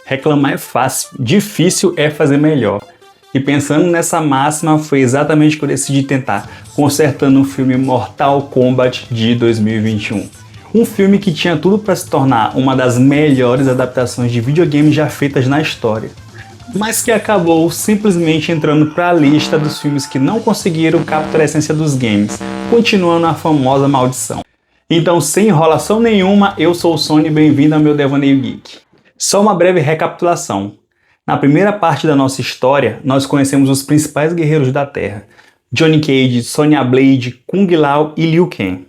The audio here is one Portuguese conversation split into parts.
Reclamar é fácil, difícil é fazer melhor. E pensando nessa máxima, foi exatamente o que eu decidi tentar, consertando o filme Mortal Kombat de 2021. Um filme que tinha tudo para se tornar uma das melhores adaptações de videogame já feitas na história, mas que acabou simplesmente entrando para a lista dos filmes que não conseguiram capturar a essência dos games, continuando a famosa maldição. Então, sem enrolação nenhuma, eu sou o Sony e bem-vindo ao meu Devaneio Geek. Só uma breve recapitulação. Na primeira parte da nossa história, nós conhecemos os principais guerreiros da Terra: Johnny Cage, Sonya Blade, Kung Lao e Liu Kang.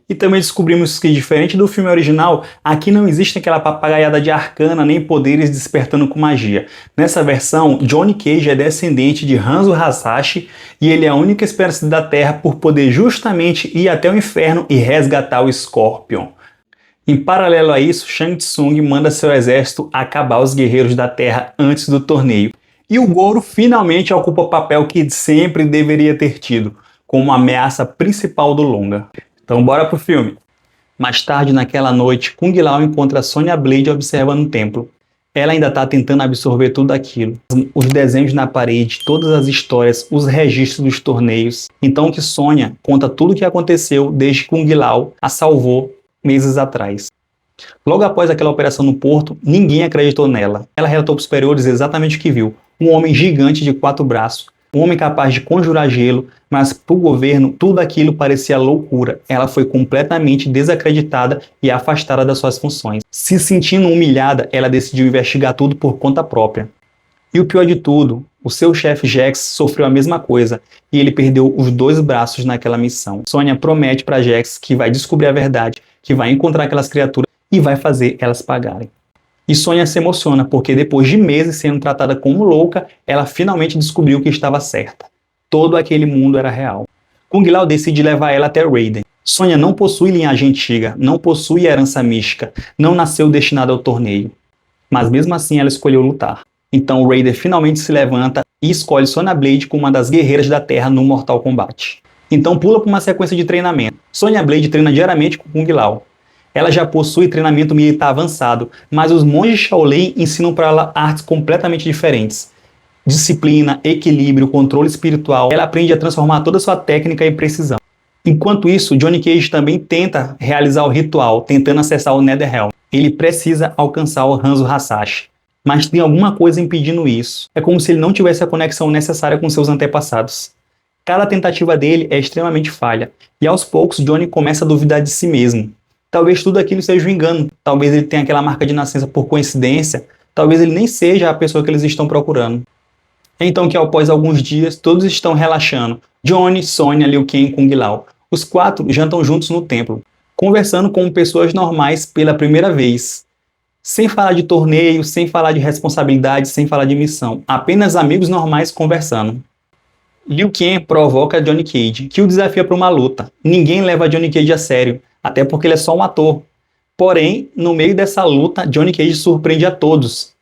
E também descobrimos que, diferente do filme original, aqui não existe aquela papagaiada de arcana nem poderes despertando com magia. Nessa versão, Johnny Cage é descendente de Hanzo Hasashi e ele é a única esperança da Terra por poder justamente ir até o inferno e resgatar o Scorpion. Em paralelo a isso, Shang Tsung manda seu exército acabar os guerreiros da Terra antes do torneio. E o Goro finalmente ocupa o papel que sempre deveria ter tido, como ameaça principal do longa. Então bora pro filme. Mais tarde naquela noite, Kung Lao encontra Sonya Blade observando o templo. Ela ainda está tentando absorver tudo aquilo. Os desenhos na parede, todas as histórias, os registros dos torneios. Então que Sonya conta tudo o que aconteceu desde que Kung Lao a salvou meses atrás. Logo após aquela operação no porto, ninguém acreditou nela. Ela relatou para os superiores exatamente o que viu. Um homem gigante de 4 braços, um homem capaz de conjurar gelo, mas para o governo tudo aquilo parecia loucura. Ela foi completamente desacreditada e afastada das suas funções. Se sentindo humilhada, ela decidiu investigar tudo por conta própria. E o pior de tudo, o seu chefe Jax sofreu a mesma coisa e ele perdeu os 2 braços naquela missão. Sonya promete para Jax que vai descobrir a verdade, que vai encontrar aquelas criaturas e vai fazer elas pagarem. E Sonya se emociona porque depois de meses sendo tratada como louca, ela finalmente descobriu que estava certa. Todo aquele mundo era real. Kung Lao decide levar ela até Raiden. Sonya não possui linhagem antiga, não possui herança mística, não nasceu destinada ao torneio. Mas mesmo assim ela escolheu lutar. Então Raiden finalmente se levanta e escolhe Sonya Blade como uma das guerreiras da Terra no Mortal Kombat. Então pula para uma sequência de treinamento. Sonya Blade treina diariamente com Kung Lao. Ela já possui treinamento militar avançado, mas os monges Shaolin ensinam para ela artes completamente diferentes. Disciplina, equilíbrio, controle espiritual. Ela aprende a transformar toda a sua técnica em precisão. Enquanto isso, Johnny Cage também tenta realizar o ritual, tentando acessar o Netherrealm. Ele precisa alcançar o Hanzo Hasashi, mas tem alguma coisa impedindo isso. É como se ele não tivesse a conexão necessária com seus antepassados. Cada tentativa dele é extremamente falha, e aos poucos Johnny começa a duvidar de si mesmo. Talvez tudo aquilo seja um engano, talvez ele tenha aquela marca de nascença por coincidência, talvez ele nem seja a pessoa que eles estão procurando. Então que após alguns dias, todos estão relaxando. Johnny, Sonya, Liu Kang e Kung Lao. Os 4 jantam juntos no templo, conversando como pessoas normais pela primeira vez. Sem falar de torneio, sem falar de responsabilidade, sem falar de missão. Apenas amigos normais conversando. Liu Kang provoca Johnny Cage, que o desafia para uma luta. Ninguém leva Johnny Cage a sério, até porque ele é só um ator. Porém, no meio dessa luta, Johnny Cage surpreende a todos.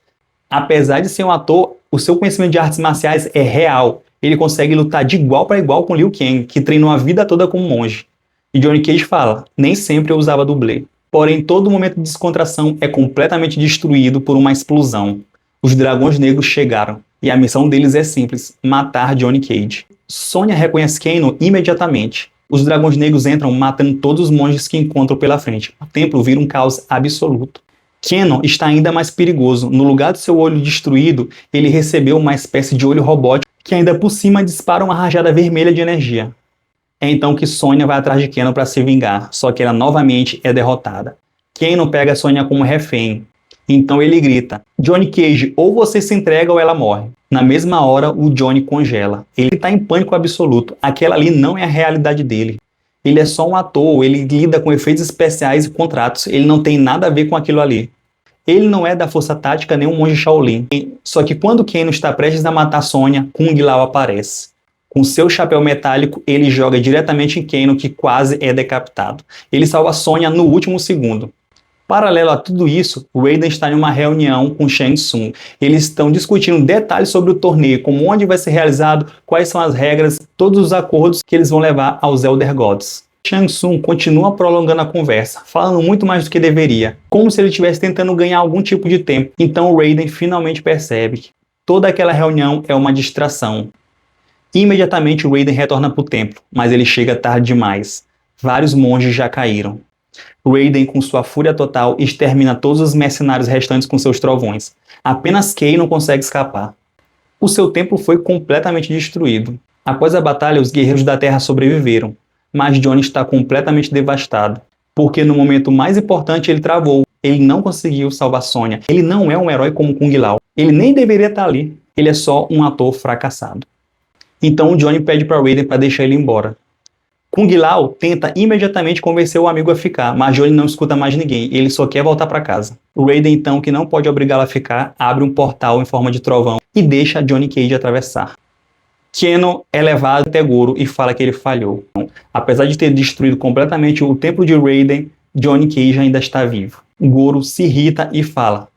Apesar de ser um ator, o seu conhecimento de artes marciais é real. Ele consegue lutar de igual para igual com Liu Kang, que treinou a vida toda como monge. E Johnny Cage fala: nem sempre eu usava dublê. Porém, todo momento de descontração é completamente destruído por uma explosão. Os dragões negros chegaram, e a missão deles é simples: matar Johnny Cage. Sonya reconhece Kano imediatamente. Os dragões negros entram matando todos os monges que encontram pela frente. O templo vira um caos absoluto. Kano está ainda mais perigoso. No lugar do seu olho destruído, ele recebeu uma espécie de olho robótico que ainda por cima dispara uma rajada vermelha de energia. É então que Sonya vai atrás de Kano para se vingar, só que ela novamente é derrotada. Kano pega Sonya como refém. Então ele grita: Johnny Cage, ou você se entrega ou ela morre. Na mesma hora, o Johnny congela. Ele está em pânico absoluto. Aquela ali não é a realidade dele. Ele é só um ator, ele lida com efeitos especiais e contratos. Ele não tem nada a ver com aquilo ali. Ele não é da força tática nem um monge Shaolin. Só que quando Kano está prestes a matar Sonya, Kung Lao aparece. Com seu chapéu metálico, ele joga diretamente em Kano, que quase é decapitado. Ele salva Sonya no último segundo. Paralelo a tudo isso, Raiden está em uma reunião com Shang Tsung. Eles estão discutindo detalhes sobre o torneio, como onde vai ser realizado, quais são as regras, todos os acordos que eles vão levar aos Elder Gods. Shang Tsung continua prolongando a conversa, falando muito mais do que deveria, como se ele estivesse tentando ganhar algum tipo de tempo. Então o Raiden finalmente percebe que toda aquela reunião é uma distração. Imediatamente o Raiden retorna para o templo, mas ele chega tarde demais. Vários monges já caíram. Raiden, com sua fúria total, extermina todos os mercenários restantes com seus trovões. Apenas Kei não consegue escapar. O seu templo foi completamente destruído. Após a batalha, os guerreiros da Terra sobreviveram, mas Johnny está completamente devastado, porque no momento mais importante ele travou. Ele não conseguiu salvar Sonya. Ele não é um herói como Kung Lao. Ele nem deveria estar ali. Ele é só um ator fracassado. Então o Johnny pede para Raiden para deixar ele embora. Kung Lao tenta imediatamente convencer o amigo a ficar, mas Johnny não escuta mais ninguém, ele só quer voltar para casa. O Raiden, então, que não pode obrigá-lo a ficar, abre um portal em forma de trovão e deixa Johnny Cage atravessar. Keno é levado até Goro e fala que ele falhou. Apesar de ter destruído completamente o templo de Raiden, Johnny Cage ainda está vivo. Goro se irrita e fala: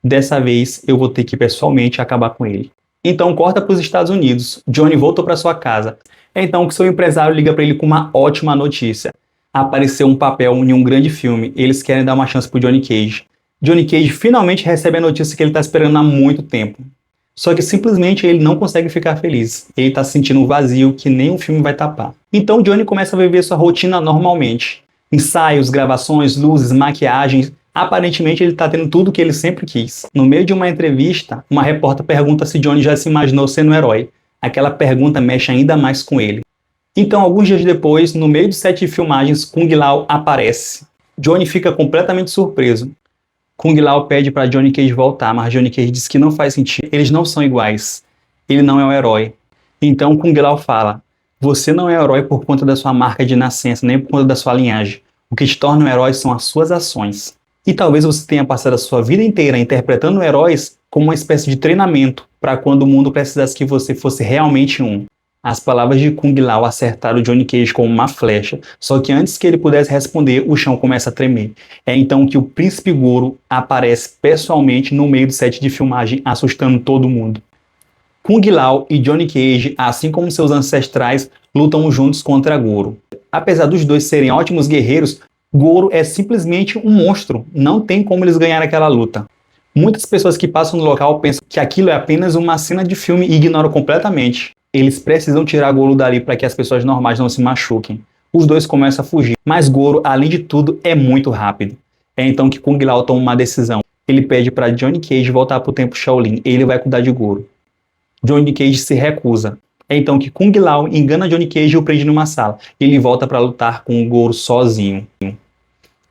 dessa vez eu vou ter que pessoalmente acabar com ele. Então corta para os Estados Unidos. Johnny voltou para sua casa. É então que seu empresário liga para ele com uma ótima notícia. Apareceu um papel em um grande filme. Eles querem dar uma chance para Johnny Cage. Johnny Cage finalmente recebe a notícia que ele está esperando há muito tempo. Só que simplesmente ele não consegue ficar feliz. Ele está sentindo um vazio que nem o filme vai tapar. Então Johnny começa a viver sua rotina normalmente. Ensaios, gravações, luzes, maquiagens. Aparentemente ele está tendo tudo o que ele sempre quis. No meio de uma entrevista, uma repórter pergunta se Johnny já se imaginou sendo um herói. Aquela pergunta mexe ainda mais com ele. Então, alguns dias depois, no meio do set de filmagens, Kung Lao aparece. Johnny fica completamente surpreso. Kung Lao pede para Johnny Cage voltar, mas Johnny Cage diz que não faz sentido. Eles não são iguais. Ele não é um herói. Então Kung Lao fala: você não é um herói por conta da sua marca de nascença, nem por conta da sua linhagem. O que te torna um herói são as suas ações. E talvez você tenha passado a sua vida inteira interpretando heróis como uma espécie de treinamento para quando o mundo precisasse que você fosse realmente um. As palavras de Kung Lao acertaram Johnny Cage como uma flecha, só que antes que ele pudesse responder, o chão começa a tremer. É então que o Príncipe Goro aparece pessoalmente no meio do set de filmagem, assustando todo mundo. Kung Lao e Johnny Cage, assim como seus ancestrais, lutam juntos contra Goro. Apesar dos dois serem ótimos guerreiros, Goro é simplesmente um monstro, não tem como eles ganharem aquela luta. Muitas pessoas que passam no local pensam que aquilo é apenas uma cena de filme e ignoram completamente. Eles precisam tirar Goro dali para que as pessoas normais não se machuquem. Os dois começam a fugir, mas Goro, além de tudo, é muito rápido. É então que Kung Lao toma uma decisão. Ele pede para Johnny Cage voltar para o templo Shaolin e ele vai cuidar de Goro. Johnny Cage se recusa. É então que Kung Lao engana Johnny Cage e o prende numa sala. Ele volta para lutar com o Goro sozinho.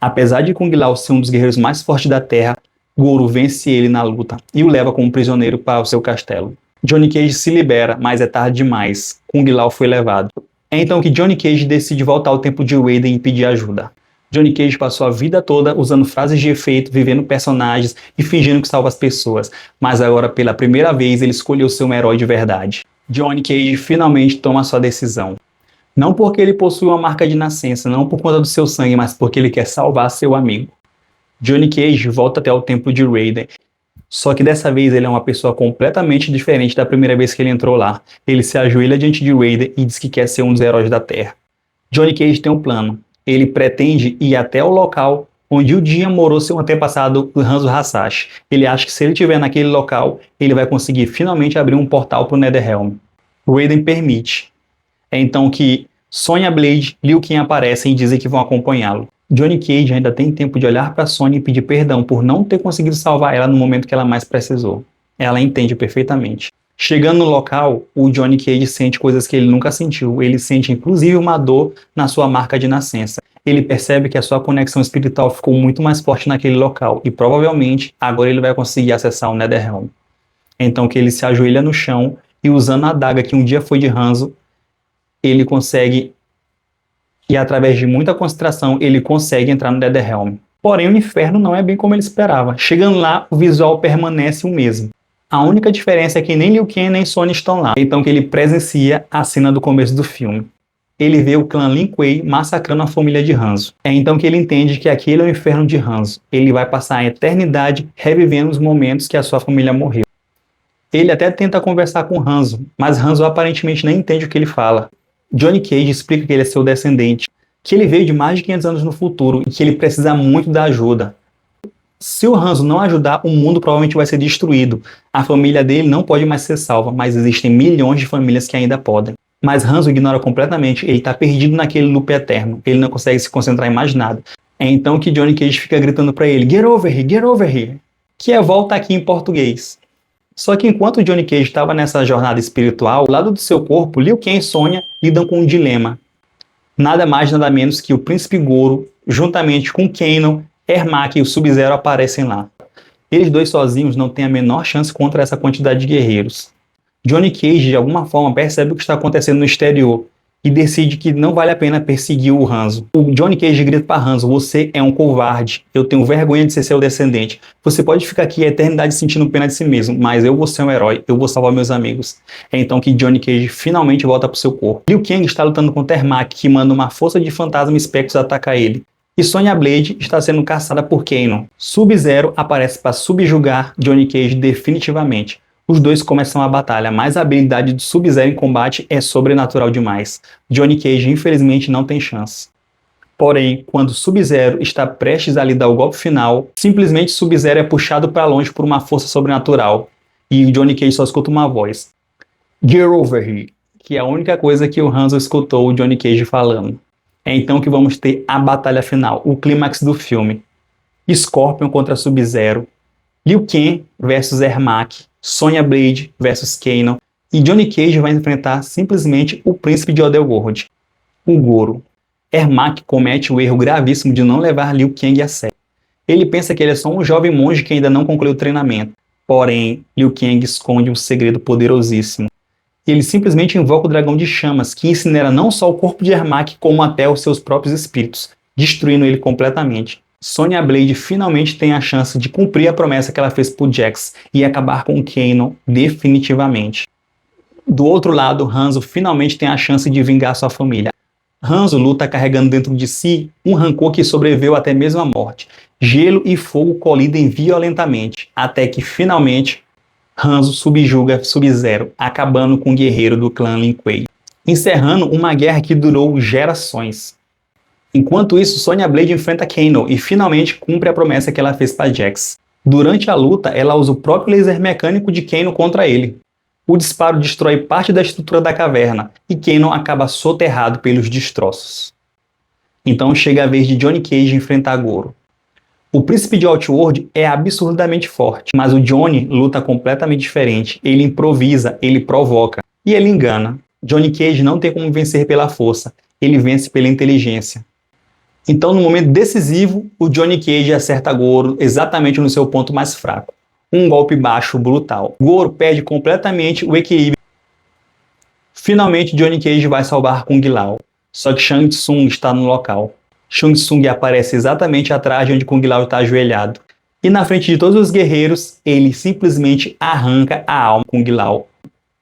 Apesar de Kung Lao ser um dos guerreiros mais fortes da Terra, Goro vence ele na luta e o leva como prisioneiro para o seu castelo. Johnny Cage se libera, mas é tarde demais. Kung Lao foi levado. É então que Johnny Cage decide voltar ao templo de Raiden e pedir ajuda. Johnny Cage passou a vida toda usando frases de efeito, vivendo personagens e fingindo que salva as pessoas. Mas agora, pela primeira vez, ele escolheu ser um herói de verdade. Johnny Cage finalmente toma sua decisão. Não porque ele possui uma marca de nascença, não por conta do seu sangue, mas porque ele quer salvar seu amigo. Johnny Cage volta até o templo de Raiden. Só que dessa vez ele é uma pessoa completamente diferente da primeira vez que ele entrou lá. Ele se ajoelha diante de Raiden e diz que quer ser um dos heróis da Terra. Johnny Cage tem um plano. Ele pretende ir até o local onde o dia morou seu antepassado Hanzo Hasashi. Ele acha que se ele estiver naquele local, ele vai conseguir finalmente abrir um portal para o Netherrealm. Raiden permite. É então que Sonya Blade e Liu Kang aparecem e dizem que vão acompanhá-lo. Johnny Cage ainda tem tempo de olhar para Sonya e pedir perdão por não ter conseguido salvar ela no momento que ela mais precisou. Ela entende perfeitamente. Chegando no local, o Johnny Cage sente coisas que ele nunca sentiu. Ele sente inclusive uma dor na sua marca de nascença. Ele percebe que a sua conexão espiritual ficou muito mais forte naquele local e provavelmente agora ele vai conseguir acessar o Netherrealm. Então que ele se ajoelha no chão e usando a adaga que um dia foi de Hanzo, ele consegue, e através de muita concentração, ele consegue entrar no Netherrealm. Porém, o inferno não é bem como ele esperava. Chegando lá, o visual permanece o mesmo. A única diferença é que nem Liu Kang nem Sonya estão lá. Então que ele presencia a cena do começo do filme. Ele vê o clã Lin Kuei massacrando a família de Hanzo. É então que ele entende que aquele é o inferno de Hanzo. Ele vai passar a eternidade revivendo os momentos que a sua família morreu. Ele até tenta conversar com Hanzo, mas Hanzo aparentemente nem entende o que ele fala. Johnny Cage explica que ele é seu descendente. que ele veio de mais de 500 anos no futuro e que ele precisa muito da ajuda. Se o Hanzo não ajudar, o mundo provavelmente vai ser destruído. A família dele não pode mais ser salva, mas existem milhões de famílias que ainda podem. Mas Hanzo ignora completamente, ele está perdido naquele loop eterno, ele não consegue se concentrar em mais nada. É então que Johnny Cage fica gritando para ele, get over here, que é volta aqui em português. Só que enquanto Johnny Cage estava nessa jornada espiritual, ao lado do seu corpo, Liu Kang e Sonya lidam com um dilema. Nada mais nada menos que o Príncipe Goro, juntamente com Kano, Ermac e o Sub-Zero aparecem lá. Eles dois sozinhos não têm a menor chance contra essa quantidade de guerreiros. Johnny Cage, de alguma forma, percebe o que está acontecendo no exterior e decide que não vale a pena perseguir o Hanzo. O Johnny Cage grita para Hanzo, você é um covarde, eu tenho vergonha de ser seu descendente. Você pode ficar aqui a eternidade sentindo pena de si mesmo, mas eu vou ser um herói, eu vou salvar meus amigos. É então que Johnny Cage finalmente volta para o seu corpo. Liu Kang está lutando contra Ermac, que manda uma força de fantasma espectros atacar ele. E Sonya Blade está sendo caçada por Kano. Sub-Zero aparece para subjugar Johnny Cage definitivamente. Os dois começam a batalha, mas a habilidade do Sub-Zero em combate é sobrenatural demais. Johnny Cage infelizmente não tem chance. Porém, quando Sub-Zero está prestes a lhe dar o golpe final, simplesmente Sub-Zero é puxado para longe por uma força sobrenatural. E Johnny Cage só escuta uma voz. Get over here, que é a única coisa que o Hanzo escutou o Johnny Cage falando. É então que vamos ter a batalha final, o clímax do filme. Scorpion contra Sub-Zero, Liu Kang versus Ermac, Sonya Blade versus Kano, e Johnny Cage vai enfrentar simplesmente o príncipe de Otherworld, o Goro. Ermac comete o erro gravíssimo de não levar Liu Kang a sério. Ele pensa que ele é só um jovem monge que ainda não concluiu o treinamento. Porém, Liu Kang esconde um segredo poderosíssimo. Ele simplesmente invoca o dragão de chamas, que incinera não só o corpo de Ermac, como até os seus próprios espíritos, destruindo ele completamente. Sonya Blade finalmente tem a chance de cumprir a promessa que ela fez por Jax e acabar com Kano definitivamente. Do outro lado, Hanzo finalmente tem a chance de vingar sua família. Hanzo luta carregando dentro de si um rancor que sobreviveu até mesmo à morte. Gelo e fogo colidem violentamente, até que finalmente Hanzo subjuga Sub-Zero, acabando com o guerreiro do clã Lin Kuei, encerrando uma guerra que durou gerações. Enquanto isso, Sonya Blade enfrenta Kano e finalmente cumpre a promessa que ela fez para Jax. Durante a luta, ela usa o próprio laser mecânico de Kano contra ele. O disparo destrói parte da estrutura da caverna e Kano acaba soterrado pelos destroços. Então chega a vez de Johnny Cage enfrentar Goro. O príncipe de Outworld é absurdamente forte, mas o Johnny luta completamente diferente. Ele improvisa, ele provoca e ele engana. Johnny Cage não tem como vencer pela força, ele vence pela inteligência. Então, no momento decisivo, o Johnny Cage acerta Goro exatamente no seu ponto mais fraco. Um golpe baixo brutal. Goro perde completamente o equilíbrio. Finalmente, Johnny Cage vai salvar Kung Lao. Só que Shang Tsung está no local. Shang Tsung aparece exatamente atrás de onde Kung Lao está ajoelhado. E na frente de todos os guerreiros, ele simplesmente arranca a alma de Kung Lao.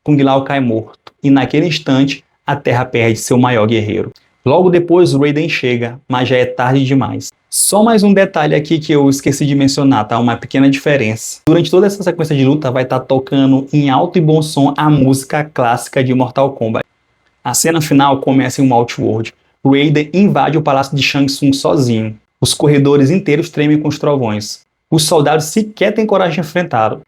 Kung Lao cai morto. E naquele instante, a Terra perde seu maior guerreiro. Logo depois, o Raiden chega, mas já é tarde demais. Só mais um detalhe aqui que eu esqueci de mencionar, tá? Uma pequena diferença. Durante toda essa sequência de luta vai estar tocando em alto e bom som a música clássica de Mortal Kombat. A cena final começa em um Outworld. Raiden invade o palácio de Shang Tsung sozinho. Os corredores inteiros tremem com os trovões. Os soldados sequer têm coragem de enfrentá-lo.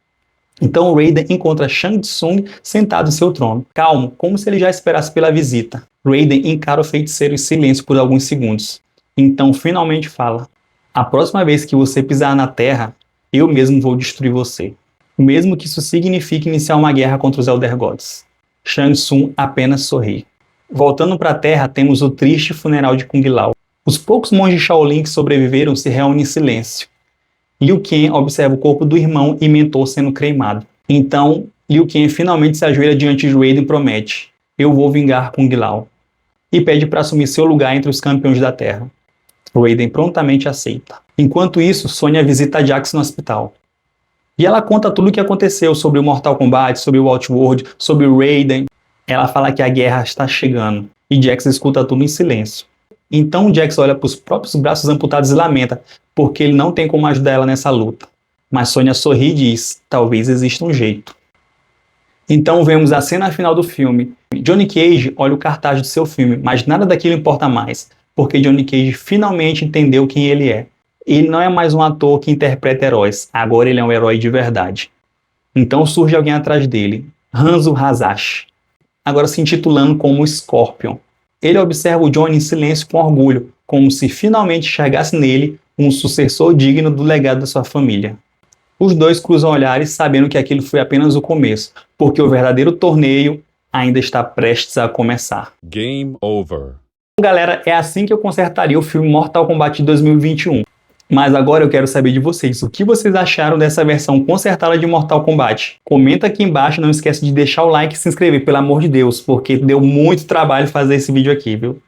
Então Raiden encontra Shang Tsung sentado em seu trono, calmo, como se ele já esperasse pela visita. Raiden encara o feiticeiro em silêncio por alguns segundos. Então finalmente fala: a próxima vez que você pisar na Terra, eu mesmo vou destruir você. Mesmo que isso signifique iniciar uma guerra contra os Elder Gods. Shang Tsung apenas sorri. Voltando para a Terra, temos o triste funeral de Kung Lao. Os poucos monges Shaolin que sobreviveram se reúnem em silêncio. Liu Kang observa o corpo do irmão e mentor sendo cremado. Então, Liu Kang finalmente se ajoelha diante de Raiden e promete: eu vou vingar Kung Lao. E pede para assumir seu lugar entre os campeões da Terra. Raiden prontamente aceita. Enquanto isso, Sonya visita Jax no hospital. E ela conta tudo o que aconteceu sobre o Mortal Kombat, sobre o Outworld, sobre o Raiden. Ela fala que a guerra está chegando. E Jax escuta tudo em silêncio. Então Jax olha para os próprios braços amputados e lamenta, porque ele não tem como ajudar ela nessa luta. Mas Sonya sorri e diz: talvez exista um jeito. Então vemos a cena final do filme. Johnny Cage olha o cartaz do seu filme, mas nada daquilo importa mais. porque Johnny Cage finalmente entendeu quem ele é. Ele não é mais um ator que interpreta heróis, agora ele é um herói de verdade. Então surge alguém atrás dele, Hanzo Hasashi, agora se intitulando como Scorpion. Ele observa o Johnny em silêncio com orgulho, como se finalmente enxergasse nele um sucessor digno do legado da sua família. Os dois cruzam olhares sabendo que aquilo foi apenas o começo, porque o verdadeiro torneio ainda está prestes a começar. Game over. Galera, é assim que eu consertaria o filme Mortal Kombat de 2021. Mas agora eu quero saber de vocês, o que vocês acharam dessa versão consertada de Mortal Kombat? Comenta aqui embaixo, não esquece de deixar o like e se inscrever, pelo amor de Deus, porque deu muito trabalho fazer esse vídeo aqui, viu?